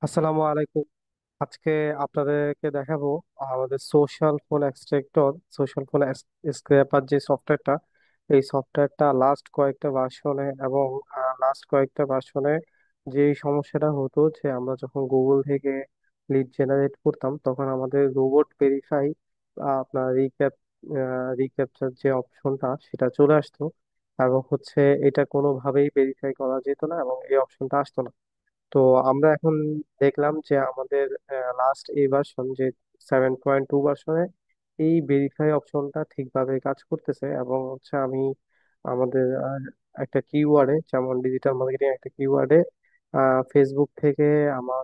আসসালামু আলাইকুম। আজকে আপনাদেরকে দেখাবো আমাদের social phone extractor, social phone scraper যে সফটওয়্যারটা, এই সফটওয়্যারটা লাস্ট কয়েকটা ভার্সনে এবং লাস্ট কয়েকটা ভার্সনে যে সমস্যাটা হতো যে আমরা যখন গুগল থেকে লিড জেনারেট করতাম তখন আমাদের রোবট ভেরিফাই আপনার রিক্যাপচার যে অপশনটা সেটা চলে আসতো এবং এটা কোনোভাবেই ভেরিফাই করা যেত না এবং এই অপশনটা আসতো না। তো আমরা এখন দেখলাম যে আমাদের লাস্ট এই ভার্সন যে 7.2 ভার্সনে এই ভেরিফাই অপশনটা ঠিকভাবে কাজ করতেছে এবং আমি আমাদের একটা কিওয়ার্ডে, যেমন ডিজিটাল মার্কেটিং একটা কিওয়ার্ডে ফেসবুক থেকে আমার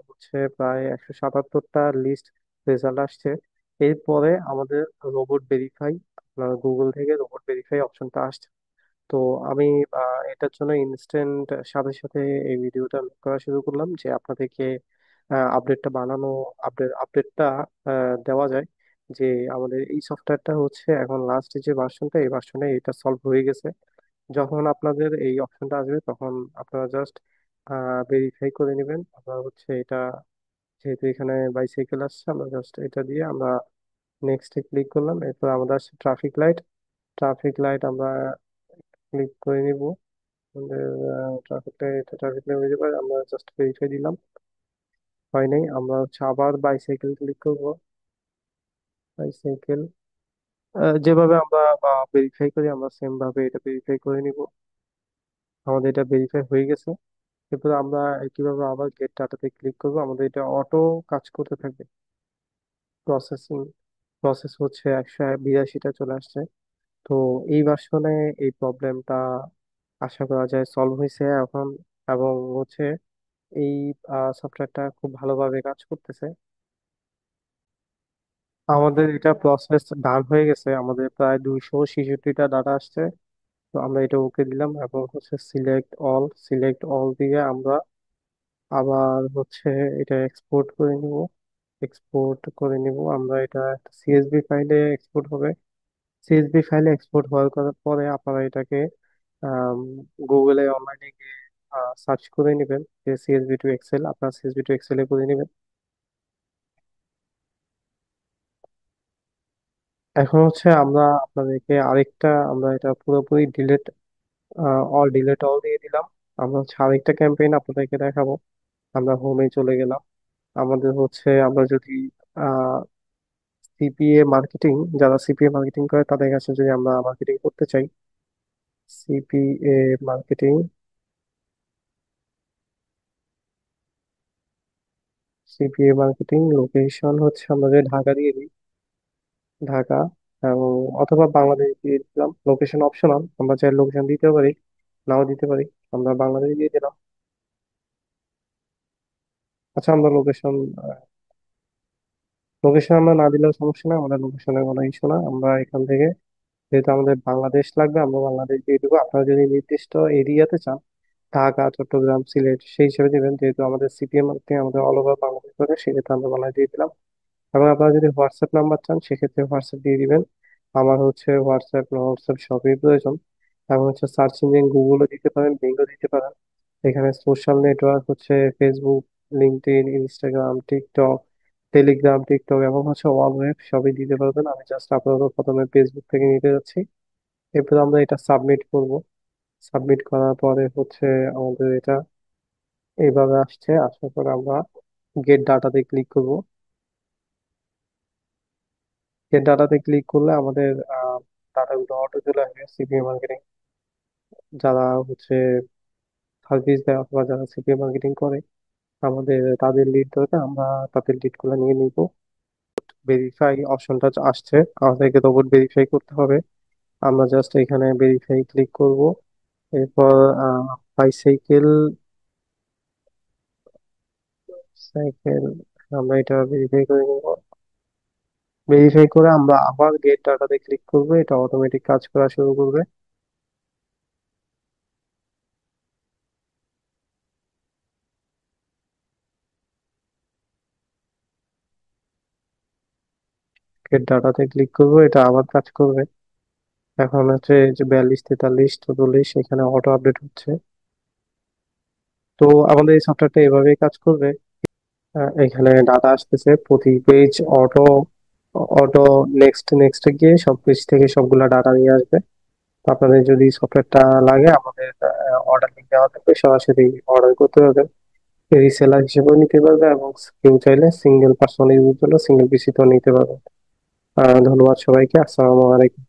প্রায় 177টা লিস্ট রেজাল্ট আসছে। এরপরে আমাদের রোবট ভেরিফাই, আপনার গুগল থেকে রোবট ভেরিফাই অপশনটা আসছে। তো আমি এটার জন্য ইনস্ট্যান্ট সাথে সাথে এই ভিডিওটা মেক করা শুরু করলাম যে আপনাদেরকে আপডেটটা বানানো, আপডেটটা দেওয়া যায় যে আমাদের এই সফটওয়্যারটা এখন লাস্ট যে ভার্সনটা, এই ভার্সনে এটা সলভ হয়ে গেছে। যখন আপনাদের এই অপশনটা আসবে তখন আপনারা জাস্ট ভেরিফাই করে নেবেন। আপনারা এটা, যেহেতু এখানে বাইসাইকেল আসছে, আমরা জাস্ট এটা দিয়ে আমরা নেক্সটে ক্লিক করলাম। এরপর আমাদের আসছে ট্রাফিক লাইট। ট্রাফিক লাইট আমরা ক্লিক করে নিব। আমাদের ট্রাফিক লাইট হয়ে যাবে, আমরা জাস্ট ভেরিফাই দিলাম। হয় নাই, আমরা আবার বাইসাইকেল ক্লিক করব। বাইসাইকেল যেভাবে আমরা ভেরিফাই করি আমরা সেম ভাবে এটা ভেরিফাই করে নিব। আমাদের এটা ভেরিফাই হয়ে গেছে। এরপর আমরা কিভাবে আবার গেট ডাটাতে ক্লিক করব, আমাদের এটা অটো কাজ করতে থাকবে। প্রসেসিং প্রসেস 182টা চলে আসছে। তো এই ভার্সনে এই প্রবলেমটা আশা করা যায় সলভ হয়েছে এখন, এবং হচ্ছে এই সফটওয়্যারটা খুব ভালোভাবে কাজ করতেছে। আমাদের এটা প্রসেস ডান হয়ে গেছে, আমাদের প্রায় 266টা ডাটা আসছে। তো আমরা এটা ওকে দিলাম এবং সিলেক্ট অল দিয়ে আমরা আবার এটা এক্সপোর্ট করে নিব। আমরা এটা একটা সিএসভি ফাইলে এক্সপোর্ট হবে। সিএসভি ফাইলে এক্সপোর্ট হওয়ার পরে আপনারা এটাকে গুগলে অনলাইনে গিয়ে সার্চ করে নেবেন যে সিএসভি টু এক্সেল, আপনার সিএসভি টু এক্সেলে করে নেবেন। এখন আমরা আপনাদেরকে আরেকটা, আমরা এটা পুরোপুরি ডিলেট অল দিয়ে দিলাম। আমরা আরেকটা ক্যাম্পেইন আপনাদেরকে দেখাবো। আমরা হোমে চলে গেলাম। আমরা যদি সিপিএ মার্কেটিং, যারা সিপিএ মার্কেটিং করে তাদের কাছে যদি আমরা মার্কেটিং করতে চাই, সিপিএ মার্কেটিং, লোকেশন আমাদের ঢাকা দিয়ে দিই, ঢাকা, এবং অথবা বাংলাদেশ দিয়ে দিলাম। লোকেশন অপশনাল, আমরা চাই লোকেশন দিতে পারি, নাও দিতে পারি। আমরা বাংলাদেশ দিয়ে দিলাম। আচ্ছা, আমরা লোকেশন আমরা না দিলেও সমস্যা না, আমাদের লোকেশনের কোনো ইস্যু না। আমরা এখান থেকে, যেহেতু আমাদের বাংলাদেশ লাগবে, আমরা বাংলাদেশ দিয়ে দেবো। আপনারা যদি নির্দিষ্ট এরিয়াতে চান, ঢাকা, চট্টগ্রাম, সিলেট, সেই হিসেবে দিবেন। যেহেতু আমাদের সিপিএম আমাদের অল ওভার বাংলাদেশ করে, সেক্ষেত্রে আমরা বাংলাদেশ দিয়ে দিলাম। এবং আপনারা যদি হোয়াটসঅ্যাপ নাম্বার চান, সেক্ষেত্রে হোয়াটসঅ্যাপ দিয়ে দিবেন। আমার হোয়াটসঅ্যাপ সবই প্রয়োজন। এবং সার্চ ইঞ্জিন গুগলও দিতে পারেন, বিংও দিতে পারেন। এখানে social network Facebook, LinkedIn, Instagram, TikTok, Telegram, এবং অল ওয়েব সবই দিতে পারবেন। আমি জাস্ট আপনাদের প্রথমে ফেসবুক থেকে নিতে যাচ্ছি। এরপর আমরা এটা সাবমিট করব। সাবমিট করার পরে আমাদের এটা এইভাবে আসছে। আসার পরে আমরা গেট ডাটাতে ক্লিক করব। গেট ডাটাতে ক্লিক করলে আমাদের ডাটাগুলো অটো চলে আসবে। সিপিএ মার্কেটিং যারা সার্ভিস দেয় অথবা যারা সিপিএ মার্কেটিং করে, আমাদের তাদের লিড দরকার, আমরা তাদের লিড গুলো নিয়ে নিব। ভেরিফাই অপশনটা আসছে, আমাদেরকে রোবট ভেরিফাই করতে হবে। আমরা জাস্ট এখানে ভেরিফাই ক্লিক করব। এরপর বাইসাইকেল সাইকেল আমরা এটা ভেরিফাই করে নিব। ভেরিফাই করে আমরা আবার গেট ডাটাতে ক্লিক করব, এটা অটোমেটিক কাজ করা শুরু করবে। গেট ডাটাতে ক্লিক করব, এটা আবার কাজ করবে। এখন এই যে 42, 43, 44 এখানে অটো আপডেট হচ্ছে। তো আমাদের এই সফটওয়্যারটা এভাবেই কাজ করবে। এখানে ডাটা আসতেছে প্রতি পেজ। অটো অটো নেক্সট নেক্সটে গিয়ে সব পেজ থেকে সবগুলা ডাটা নিয়ে আসবে। তো আপনাদের যদি সফটওয়্যারটা লাগে, আমাদের অর্ডার লিঙ্ক দেওয়া থাকবে, সরাসরি অর্ডার করতে হবে। রিসেলার হিসেবেও নিতে পারবে, এবং কেউ চাইলে সিঙ্গেল পার্সন ইউজের জন্য সিঙ্গেল পিসি তো নিতে পারবে। ধন্যবাদ সবাইকে। আসসালামু আলাইকুম।